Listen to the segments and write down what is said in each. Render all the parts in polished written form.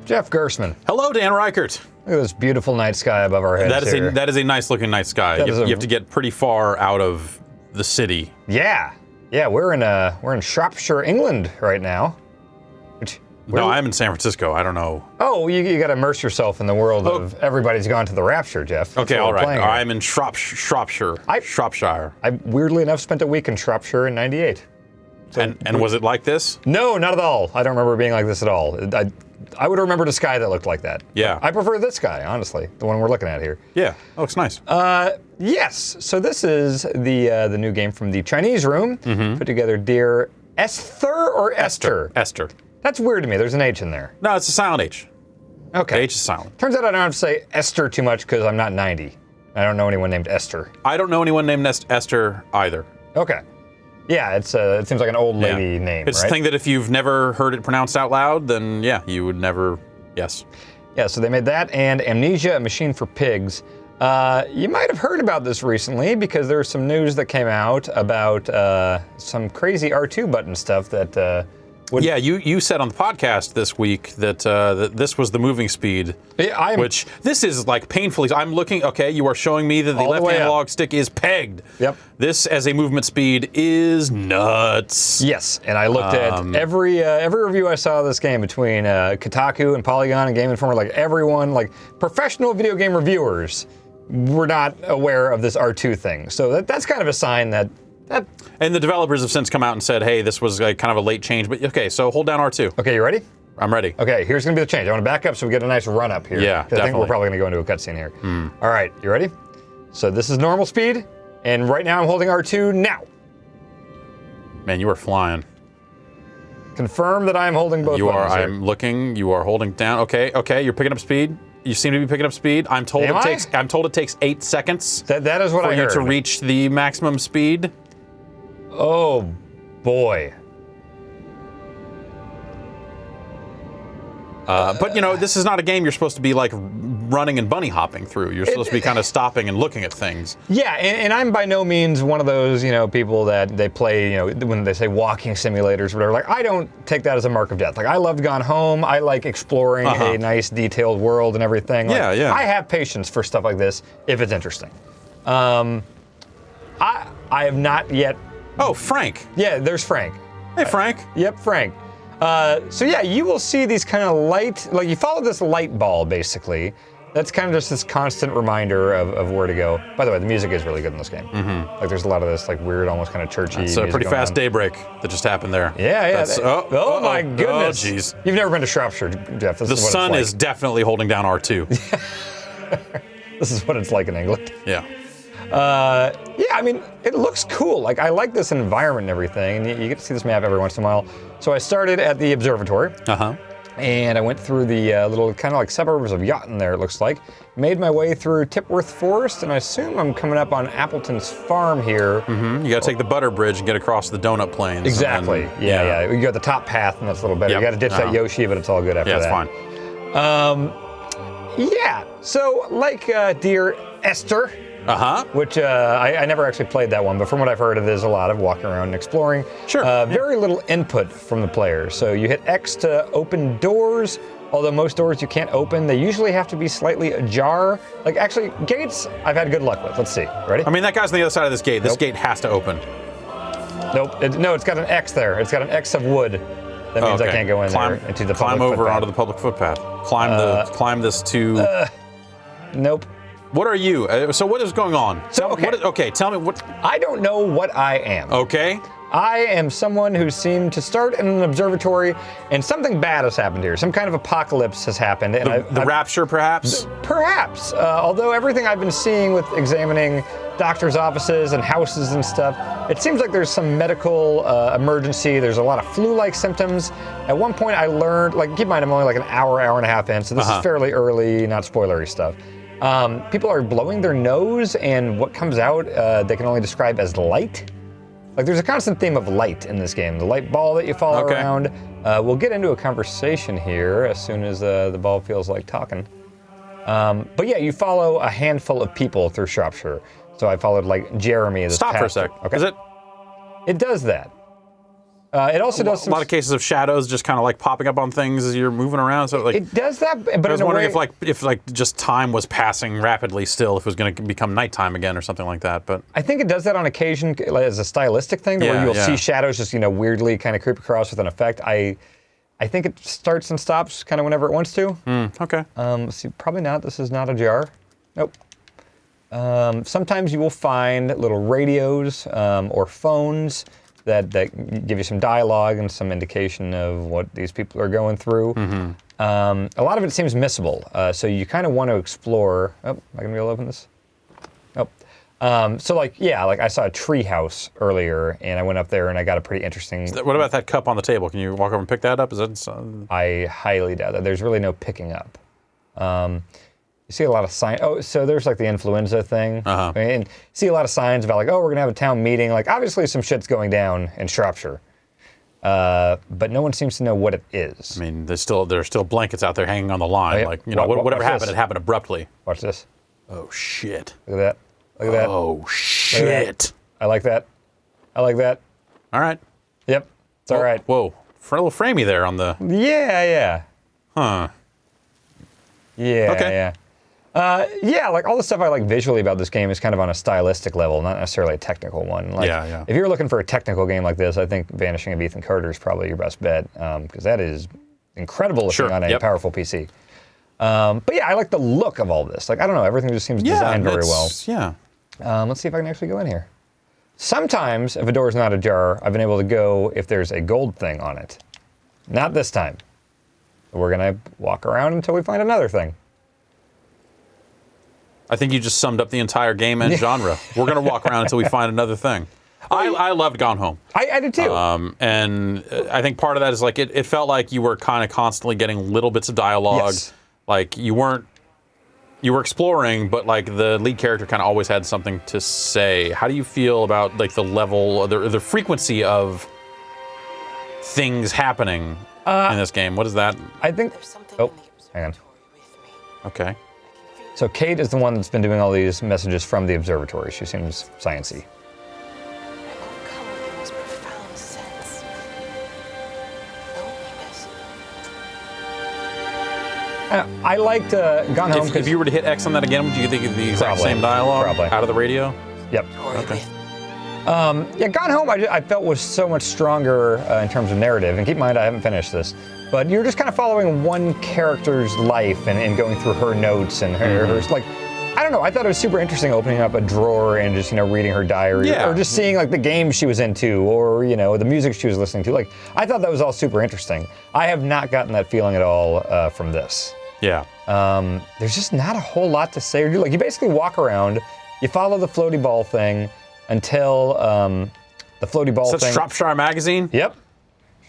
Jeff Gersman. Hello, Dan Reichert. Look at this beautiful night sky above our heads here. That is a nice looking night sky. You have to get pretty far out of the city. Yeah, we're in Shropshire, England right now. No, I'm in San Francisco. I don't know. Oh, you got to immerse yourself in the world of everybody's gone to the Rapture, Jeff. Okay, all right. I'm in Shropshire. Shropshire. I weirdly enough spent a week in Shropshire in '98. So and was it like this? No, not at all. I don't remember it being like this at all. I would remember a sky that looked like that. Yeah. I prefer this sky, honestly, the one we're looking at here. Yeah, that looks nice. Yes. So this is the new game from the Chinese room, put together Dear Esther or Esther? Esther. That's weird to me. There's an H in there. No, it's a silent H. Okay. The H is silent. Turns out I don't have to say Esther too much because I'm not 90. I don't know anyone named Esther. I don't know anyone named Esther either. Okay. Yeah, it seems like an old lady name, It's right? the thing that if you've never heard it pronounced out loud, then yeah, you would never, yes. Yeah, so they made that and Amnesia, A Machine for Pigs. You might have heard about this recently because there was some news that came out about some crazy R2 button stuff that... Yeah, you said on the podcast this week that that this was the moving speed, which this is like painfully. I'm looking. Okay, you are showing me that the left analog stick is pegged. Yep. This as a movement speed is nuts. Yes, and I looked at every review I saw of this game between Kotaku and Polygon and Game Informer. Like everyone, like professional video game reviewers, were not aware of this R2 thing. So that's kind of a sign that. And the developers have since come out and said, hey, this was kind of a late change, but okay, so hold down R2. Okay, you ready? I'm ready. Okay, here's gonna be the change. I want to back up so we get a nice run up here. Yeah, definitely. I think we're probably gonna go into a cutscene here. All right, you ready? So this is normal speed, and right now I'm holding R2 now. Man, you are flying. Confirm that I'm holding both buttons here. I'm looking, you are holding down. Okay, you're picking up speed. You seem to be picking up speed. I'm told it takes 8 seconds. That is what I heard. For you to reach the maximum speed. Oh, boy. But, this is not a game you're supposed to be, like, running and bunny hopping through. You're supposed to be kind of stopping and looking at things. Yeah, and I'm by no means one of those, people that they play, when they say walking simulators or whatever. Like, I don't take that as a mark of death. Like, I loved Gone Home. I like exploring a nice, detailed world and everything. Like, yeah. I have patience for stuff like this if it's interesting. I have not yet... Oh, Frank. Yeah, there's Frank. Hey, Frank. Yep, Frank. So yeah, you will see these kind of light, like you follow this light ball basically. That's kind of just this constant reminder of where to go. By the way, the music is really good in this game. Like there's a lot of this like weird, almost kind of churchy. It's a pretty fast daybreak that just happened there. Yeah. Oh my goodness. Oh jeez. You've never been to Shropshire, Jeff. The sun is definitely holding down R2. This is what it's like in England. Yeah. Yeah, I mean, it looks cool. Like, I like this environment and everything, and you get to see this map every once in a while. So I started at the observatory, and I went through the little kind of like suburbs of Yachton there, it looks like. Made my way through Tipworth Forest, and I assume I'm coming up on Appleton's farm here. You gotta take the Butter Bridge and get across the Donut Plains. Exactly, yeah. You got the top path, and that's a little better. Yep. You gotta ditch that Yoshi, but it's all good after that. Yeah, it's fine. Yeah, so like Dear Esther, which I never actually played that one, but from what I've heard, it is a lot of walking around and exploring. Sure. Very little input from the players. So you hit X to open doors, although most doors you can't open. They usually have to be slightly ajar. Like, actually, gates I've had good luck with. Let's see. Ready? I mean, that guy's on the other side of this gate. This gate has to open. Nope. No, it's got an X there. It's got an X of wood. That means I can't go in there into the public Climb over footpath. onto the public footpath. Climb this to... Nope. What are you? So what is going on? So, tell me what... I don't know what I am. Okay. I am someone who seemed to start in an observatory, and something bad has happened here. Some kind of apocalypse has happened. And the Rapture, perhaps? Perhaps. Although everything I've been seeing with examining doctors' offices and houses and stuff, it seems like there's some medical emergency. There's a lot of flu-like symptoms. At one point I learned, like, keep in mind I'm only like an hour and a half in, so this is fairly early, not spoilery stuff. People are blowing their nose, and what comes out they can only describe as light. Like, there's a constant theme of light in this game. The light ball that you follow around. We'll get into a conversation here as soon as the ball feels like talking. But yeah, you follow a handful of people through Shropshire. So I followed, like, Jeremy. Stop for a sec. Okay. Is it? It does that. It also does a lot of cases of shadows just kind of like popping up on things as you're moving around. So like it does that, but I was wondering if just time was passing rapidly still, if it was going to become nighttime again or something like that. But I think it does that on occasion as a stylistic thing, where you'll see shadows just weirdly kind of creep across with an effect. I think it starts and stops kind of whenever it wants to. Okay. Let's see, probably not. This is not a jar. Nope. Sometimes you will find little radios or phones that give you some dialogue and some indication of what these people are going through. A lot of it seems missable, so you kind of want to explore. Oh, am I gonna be able to open this? Nope. So like I saw a tree house earlier, and I went up there and I got a pretty interesting. What about that cup on the table? Can you walk over and pick that up? Is that? I highly doubt that. There's really no picking up. You see a lot of signs. Oh, so there's like the influenza thing. And you see a lot of signs about like, oh, we're going to have a town meeting. Like, obviously some shit's going down in Shropshire. But no one seems to know what it is. I mean, there are still blankets out there hanging on the line. Like, whatever happened, it happened abruptly. Watch this. Oh, shit. Look at that. Look at that. Oh, shit. I like that. I like that. All right. Yep. It's all right. Whoa. A little framey there on the... Yeah. Huh. Yeah, okay. Yeah, like all the stuff I like visually about this game is kind of on a stylistic level, not necessarily a technical one. Like, if you're looking for a technical game like this, I think Vanishing of Ethan Carter is probably your best bet, because that is incredible looking on a powerful PC. But yeah, I like the look of all this. Like, I don't know, everything just seems designed very well. Yeah. Let's see if I can actually go in here. Sometimes, if a door is not ajar, I've been able to go if there's a gold thing on it. Not this time. We're gonna walk around until we find another thing. I think you just summed up the entire game and genre. We're going to walk around until we find another thing. I loved Gone Home. I did too. And I think part of that is like it felt like you were kind of constantly getting little bits of dialogue. Yes. Like you were exploring, but like the lead character kind of always had something to say. How do you feel about like the level, the frequency of things happening in this game? What is that? I think. Oh, hang on. Okay. So Kate is the one that's been doing all these messages from the observatory. She seems sciencey. I liked Gone Home. If you were to hit X on that again, would you think of the exact same dialogue out of the radio? Yep. Okay. Yeah, Gone Home I felt was so much stronger in terms of narrative. And keep in mind, I haven't finished this. But you're just kind of following one character's life and going through her notes and her like, I don't know, I thought it was super interesting opening up a drawer and just, reading her diary. Or just seeing like the games she was into or, the music she was listening to. Like, I thought that was all super interesting. I have not gotten that feeling at all from this. Yeah. There's just not a whole lot to say or do. Like, you basically walk around, you follow the floaty ball thing until the floaty ball thing. That's Shropshire magazine? Yep.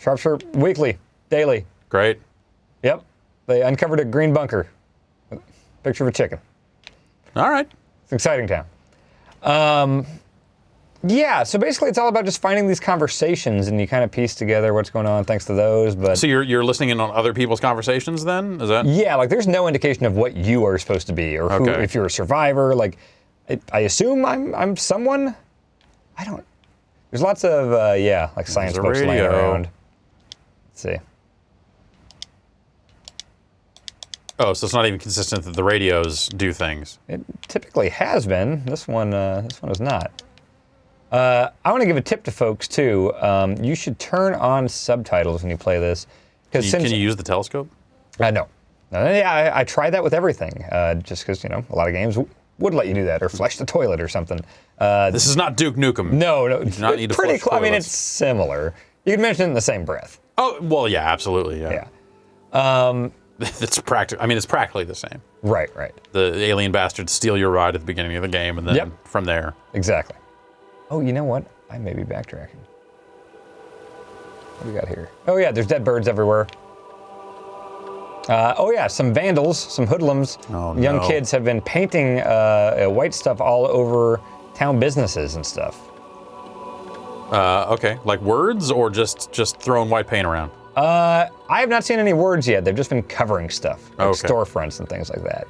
Shropshire Weekly, daily. Great. Yep. They uncovered a green bunker. Picture of a chicken. All right. It's an exciting town. Yeah, so basically it's all about just finding these conversations and you kind of piece together what's going on thanks to those. But so you're listening in on other people's conversations then? Is that? Yeah, like there's no indication of what you are supposed to be or who, if you're a survivor. Like, I assume I'm someone. I don't. There's lots of like science books laying around. Let's see. Oh, so it's not even consistent that the radios do things. It typically has been. This one is not. I want to give a tip to folks too. You should turn on subtitles when you play this. Can you use the telescope? No. Yeah, I tried that with everything. Just because a lot of games would let you do that, or flush the toilet or something. This is not Duke Nukem. No. You do not need to pretty flush toilets. I mean, it's similar. You can mention it in the same breath. Oh well, yeah, absolutely, yeah. It's practical. I mean, it's practically the same. Right. The alien bastards steal your ride at the beginning of the game, and then from there. Exactly. Oh, you know what? I may be backtracking. What do we got here? Oh yeah, there's dead birds everywhere. Oh yeah, some vandals, some hoodlums, young kids have been painting white stuff all over town businesses and stuff. Okay, like words or just throwing white paint around? I have not seen any words yet. They've just been covering stuff, like storefronts and things like that.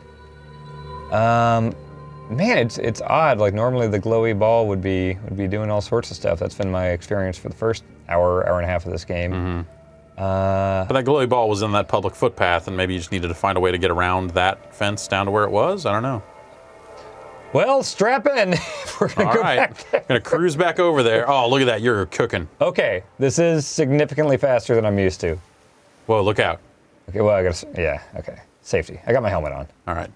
Man, it's odd. Like normally the glowy ball would be doing all sorts of stuff. That's been my experience for the first hour and a half of this game. Mm-hmm. But that glowy ball was in that public footpath, and maybe you just needed to find a way to get around that fence down to where it was. I don't know. Well, strap in. We're going to go back there. Going to cruise back over there. Oh, look at that. You're cooking. Okay, this is significantly faster than I'm used to. Whoa, look out. Okay, well, I gotta, yeah, okay. Safety. I got my helmet on. All right.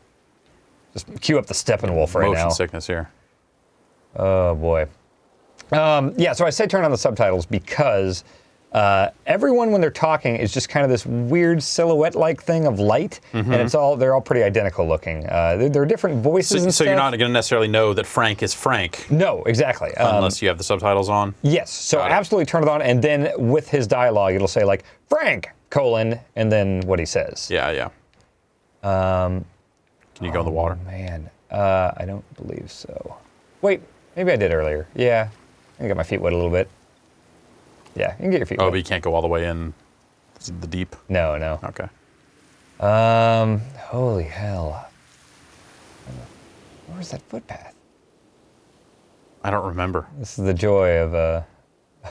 Just cue up the Steppenwolf right now. Motion sickness here. Oh, boy. Yeah, so I say turn on the subtitles because everyone, when they're talking, is just kind of this weird silhouette-like thing of light, and they're all pretty identical looking. There are different voices and so stuff. you're not going to necessarily know that Frank is Frank. No, exactly. Unless you have the subtitles on? Yes, so absolutely turn it on, and then with his dialogue, it'll say, like, Frank, : and then what he says. Yeah. Can you go in the water? Man, I don't believe so. Wait, maybe I did earlier. Yeah, I got my feet wet a little bit. Yeah, you can get your feet wet. Oh, but you can't go all the way in the deep? No. Okay. Holy hell. Where's that footpath? I don't remember. This is the joy of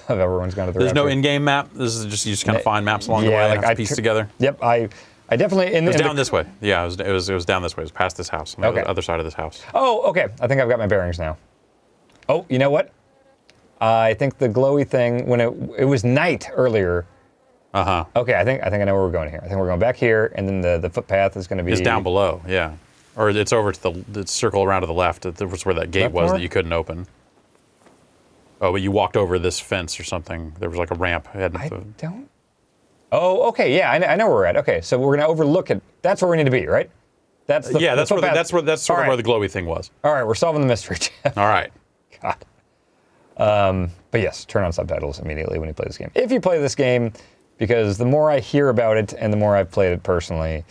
everyone's gone to the There's no Rapture. in-game map? This is just, you just kind of find maps along the way and have to piece together? Yep, I definitely... It was down this way. Yeah, it was down this way. It was past this house, on the other side of this house. Oh, okay. I think I've got my bearings now. Oh, you know what? I think the glowy thing, when it was night earlier. Uh-huh. Okay, I think I know where we're going here. I think we're going back here, and then the footpath is going to be... It's down below, yeah. Or it's over to the circle around to the left. That was where that gate was that you couldn't open. Oh, but you walked over this fence or something. There was like a ramp. Don't... Oh, okay, yeah, I know where we're at. Okay, so we're going to overlook it. That's where we need to be, right? That's the that's sort of where the glowy thing was. All right, we're solving the mystery, Jeff. All right. God. But yes, turn on subtitles immediately when you play this game. If you play this game, because the more I hear about it and the more I've played it personally,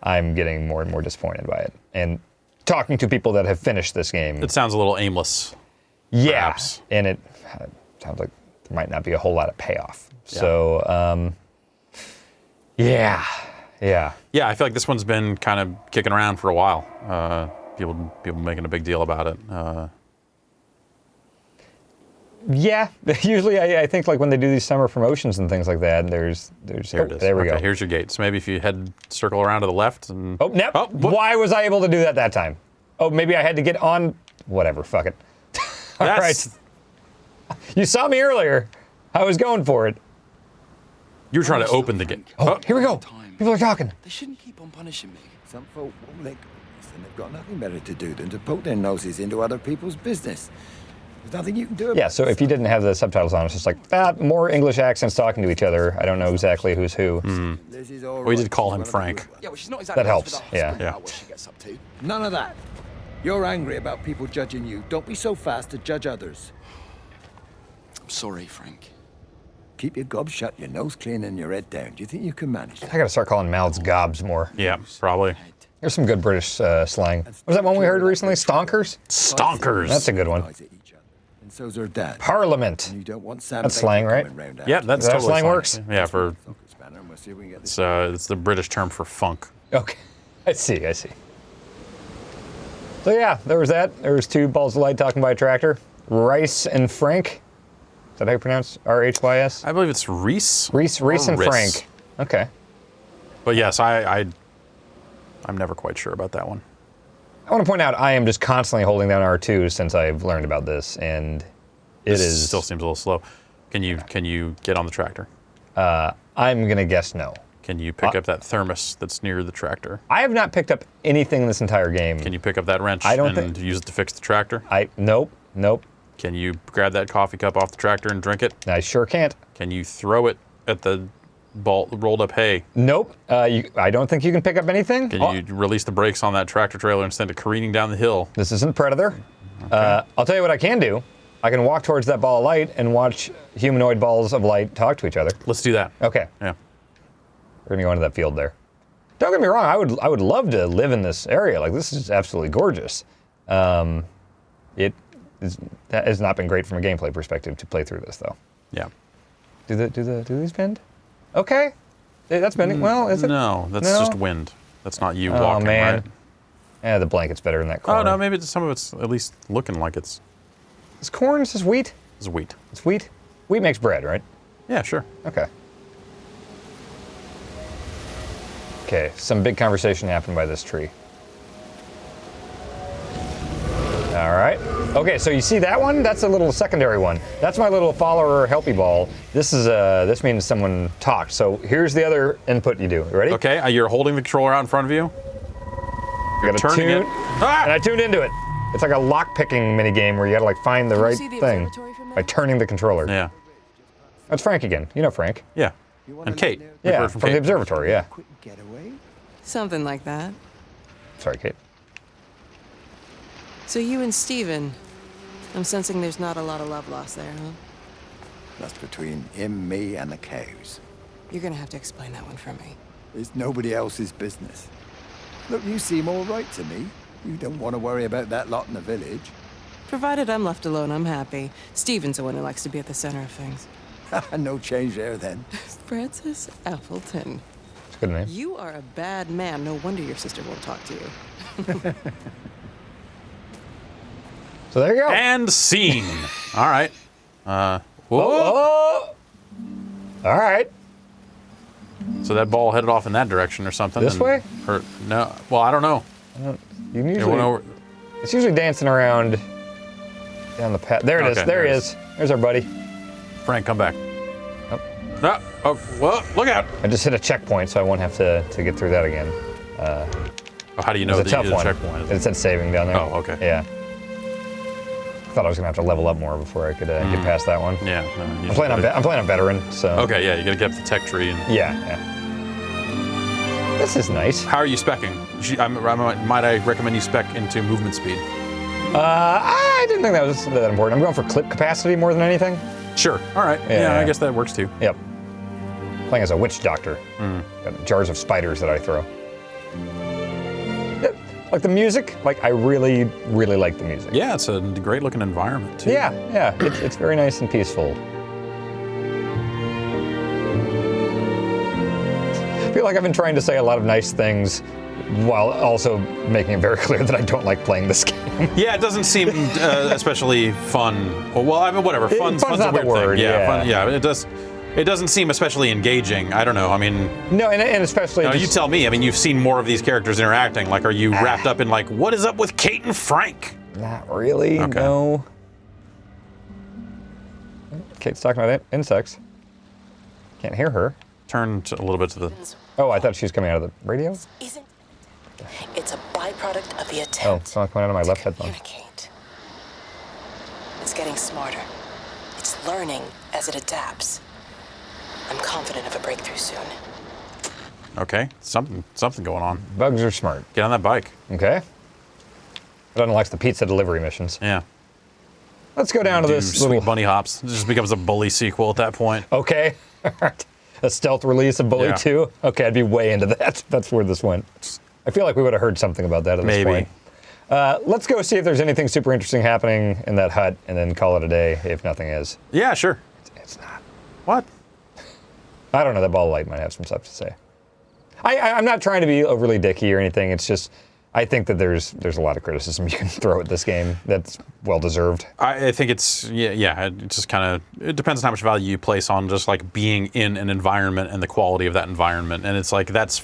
I'm getting more and more disappointed by it. And talking to people that have finished this game... It sounds a little aimless. Yeah, perhaps. And it sounds like there might not be a whole lot of payoff. Yeah. So, yeah. Yeah, I feel like this one's been kind of kicking around for a while. People making a big deal about it. Yeah, usually I think like when they do these summer promotions and things like that, there's Here it is. There we go. Here's your gate. So maybe if you circle around to the left and... Oh, no. Oh, why was I able to do that time? Oh, maybe I had to get on... Whatever, fuck it. All right. You saw me earlier. I was going for it. You were trying to open the gate. Oh, here we go. People are talking. They shouldn't keep on punishing me. Some folk won't let go of this, and they've got nothing better to do than to poke their noses into other people's business. There's nothing you can do about it. Yeah, so if you didn't have the subtitles on, it's just like, more English accents talking to each other. I don't know exactly who's who. This is all We right. did call him She's one of the Frank. good Yeah, well, she's not exactly That helps, honest with her husband yeah. about what she gets up to. ones. None of that. You're angry about people judging you. Don't be so fast to judge others. I'm sorry, Frank. Keep your gob shut, your nose clean, and your head down. Do you think you can manage that? I gotta start calling mouths gobs more. Yeah, probably. There's some good British slang. Was that one we heard recently? Stonkers? Stonkers. That's a good one. Eyes at each other. And so's her dad. Parliament. And you don't want Sam That's Baker slang, right? coming round Yeah, after that's That totally slang fine. works? Yeah, for you. Spanner, and we'll see if we can get this. it's the British term for funk. Okay, I see. So yeah, there was that. There was two balls of light talking by a tractor. Rice and Frank. Is that how you pronounce R-H-Y-S? I believe it's Reese. Reese and Riss. Frank. Okay. But yes, I'm never quite sure about that one. I want to point out I am just constantly holding down R2 since I've learned about this, and This still seems a little slow. Can you get on the tractor? I'm gonna guess no. Can you pick up that thermos that's near the tractor? I have not picked up anything in this entire game. Can you pick up that wrench I don't and use it to fix the tractor? Nope. Can you grab that coffee cup off the tractor and drink it? I sure can't. Can you throw it at the rolled up hay? Nope. I don't think you can pick up anything. Can you release the brakes on that tractor trailer and send it careening down the hill? This isn't Predator. Okay. I'll tell you what I can do. I can walk towards that ball of light and watch humanoid balls of light talk to each other. Let's do that. Okay. Yeah. We're gonna go into that field there. Don't get me wrong. I would love to live in this area. Like, this is absolutely gorgeous. That has not been great from a gameplay perspective to play through this, though. Yeah. Do these bend? Okay. That's bending. Well, is it? No, that's No? just wind. That's not you Oh walking, man. right? Yeah, the blanket's better in that corner. Oh no, maybe some of it's at least looking like it's Is corn? Is this wheat? wheat. It's wheat. Wheat makes bread, right? Yeah, sure. Okay. Okay, some big conversation happened by this tree. All right. Okay, so you see that one? That's a little secondary one. That's my little follower helpy ball. This means someone talked. So here's the other input you do. You ready? Okay, you're holding the controller out in front of you. You're turning tune, it. Ah! And I tuned into it. It's like a lock-picking mini game where you gotta like find the right see the thing observatory from by there? turning the controller. Yeah. That's Frank again. You know Frank. Yeah. wanna And Kate. let We've Yeah, heard from Kate. the observatory. Yeah. Quick getaway? Something like that. Sorry, Kate. So you and Steven, I'm sensing there's not a lot of love lost there, huh? That's between him, me, and the cows. You're gonna have to explain that one for me. It's nobody else's business. Look, you seem all right to me. You don't want to worry about that lot in the village. Provided I'm left alone, I'm happy. Steven's the one who likes to be at the center of things. No change there, then. Francis Appleton. It's a good name. You are a bad man. No wonder your sister won't talk to you. So there you go. And scene. All right. Whoa. Oh! All right. So that ball headed off in that direction or something. This way? Or no? Well, I don't know. You It went usually, over. it's usually dancing around down the path. There it is. Okay, There he there it is. There's our buddy. Frank, come back. Oh. No. Oh, well, look out. I just hit a checkpoint, so I won't have to get through that again. Oh, how do you It know was that a tough you did one. a checkpoint? It said saving down there. Oh, okay. Yeah. Thought I was gonna have to level up more before I could get past that one. Yeah. No, I'm playing on veteran, so. Okay, yeah, you gotta get up the tech tree. And Yeah, yeah. This is nice. how are you specking? Might I recommend you spec into movement speed? I didn't think that was that important. I'm going for clip capacity more than anything. Sure. All right. Yeah, Yeah. I guess that works too. Yep. Playing as a witch doctor. Got jars of spiders that I throw. Yeah, like the music, like I really, really like the music. Yeah, it's a great looking environment too. Yeah, yeah. It's very nice and peaceful. I feel like I've been trying to say a lot of nice things while also making it very clear that I don't like playing this game. Yeah, it doesn't seem especially fun. Well, I mean, whatever. Fun's fun's a not the weird word, thing. yeah. Fun, yeah. It doesn't seem especially engaging. I don't know. I mean, No, and especially no, just, you tell me. I mean, you've seen more of these characters interacting. Like, are you wrapped up in like, what is up with Kate and Frank? not really. Okay. No. Kate's talking about insects. Can't hear her. Turn a little bit to the. Oh, I thought she was coming out of the radio. Isn't it's a byproduct of the Oh, attempt it's not coming out of my left to headphone. communicate. It's getting smarter. It's learning as it adapts. I'm confident of a breakthrough soon. Okay, something going on. Bugs are smart. Get on that bike. Okay. It unlocks the pizza delivery missions. Yeah. Let's go down to Do this sweet little. bunny hops. It just becomes a bully sequel at that point. Okay. All right. A stealth release of Bully Yeah. 2. Okay, I'd be way into that. That's where this went. I feel like we would have heard something about that at this Maybe. point. Let's go see if there's anything super interesting happening in that hut, and then call it a day if nothing is. Yeah, sure. It's not. What? I don't know. That ball of light might have some stuff to say. I'm not trying to be overly dicky or anything. It's just I think that there's a lot of criticism you can throw at this game that's well deserved. I think it's it just kind of it depends on how much value you place on just like being in an environment and the quality of that environment, and it's like that's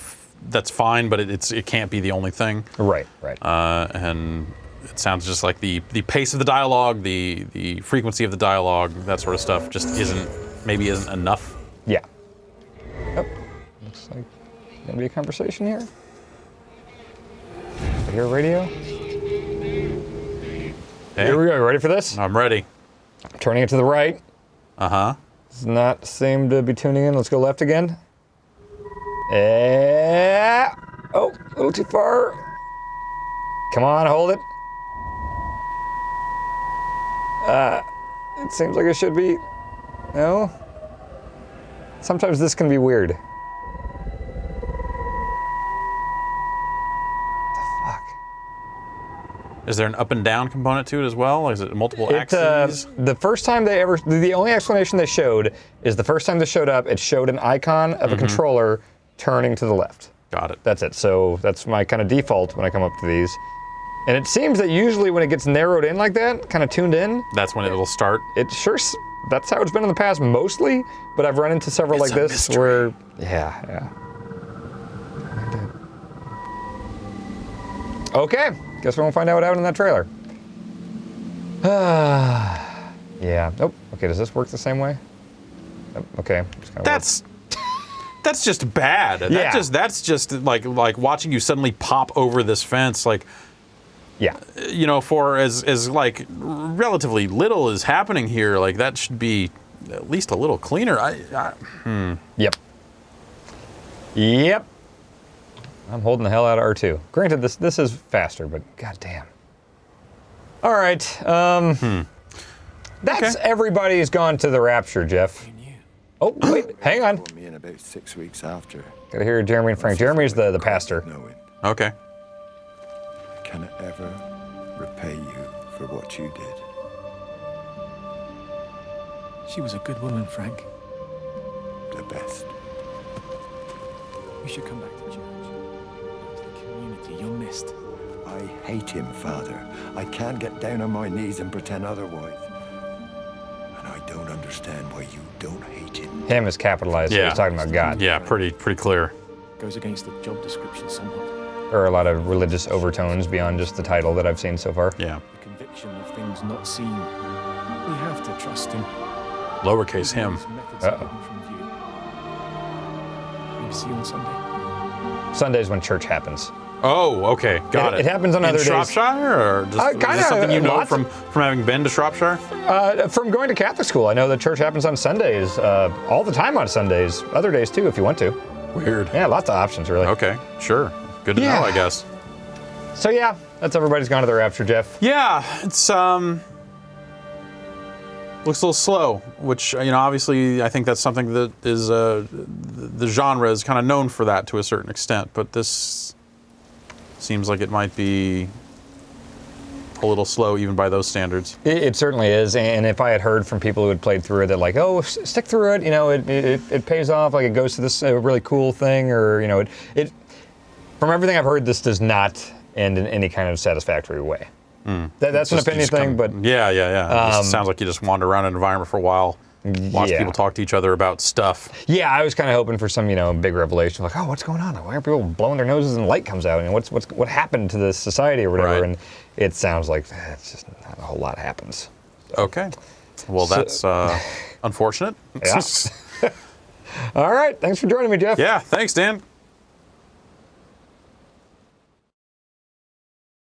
fine, but it can't be the only thing. Right. Right. And it sounds just like the pace of the dialogue, the frequency of the dialogue, that sort of stuff just isn't enough. Yeah. Oh, looks like there's gonna be a conversation here. I hear a radio. Hey, Here we go. You ready for this? I'm ready. I'm turning it to the right. Does not seem to be tuning in. Let's go left again. Oh, a little too far. Come on, hold it. It seems like it should be. No. Sometimes this can be weird. Is there an up and down component to it as well? Is it multiple axes? The first time the only explanation they showed is the first time this showed up, it showed an icon of a controller turning to the left. Got it. That's it. So that's my kind of default when I come up to these. And it seems that usually when it gets narrowed in like that, kind of tuned in, That's when it will start. it sure that's how it's been in the past mostly, but I've run into several It's like a this mystery. where, yeah. Okay, guess we won't find out what happened in that trailer. Yeah. Oh, okay. Does this work the same way? Okay. Just kinda That's just bad. Yeah. That's just like watching you suddenly pop over this fence, like, yeah. you know, for as like relatively little is happening here, like that should be at least a little cleaner. Yep. I'm holding the hell out of R2. Granted, this is faster, but goddamn. All right. That's Okay. everybody's gone to the Rapture, Jeff. Oh, wait, hang on. For me in about 6 weeks after. Gotta hear Jeremy and Frank. Jeremy's the pastor. Knowing Okay. I cannot ever repay you for what you did. She was a good woman, Frank. The best. You should come back to church. To the community, you're missed. I hate him, Father. I can't get down on my knees and pretend otherwise. And I don't understand why you don't hate him. Him is capitalized. So Yeah. he's talking about God. Yeah, pretty clear. Goes against the job description somewhat. There are a lot of religious overtones beyond just the title that I've seen so far. Yeah. The conviction of things not seen. We have to trust him. Lowercase him. His methods are Uh-oh. hidden from view. Maybe see you on Sunday. Sunday's when church happens. Oh, okay, got it. It happens on in other days. Shropshire, or just is Kinda, this something you know lots. from having been to Shropshire? From going to Catholic school, I know that church happens on Sundays, all the time on Sundays, other days too, if you want to. Weird. Yeah, lots of options, really. Okay, sure. Good to Yeah. know, I guess. So yeah, that's everybody's gone to the Rapture, Jeff. Yeah, it's looks a little slow, which, you know, obviously I think that's something that is the genre is kind of known for that to a certain extent, but this seems like it might be a little slow even by those standards. It certainly is, and if I had heard from people who had played through it that like, oh, stick through it, you know, it pays off, like it goes to this really cool thing, or you know, it from everything I've heard, this does not end in any kind of satisfactory way. That's an opinion thing, but yeah. It just sounds like you just wander around an environment for a while, watch yeah. people talk to each other about stuff. yeah, I was kind of hoping for some, you know, big revelation, like, oh, what's going on? Why are people blowing their noses and light comes out? And what happened to this society or whatever? Right. And it sounds like it's just not a whole lot happens. Okay, well that's unfortunate. Yeah. All right, thanks for joining me, Jeff. Yeah, thanks, Dan.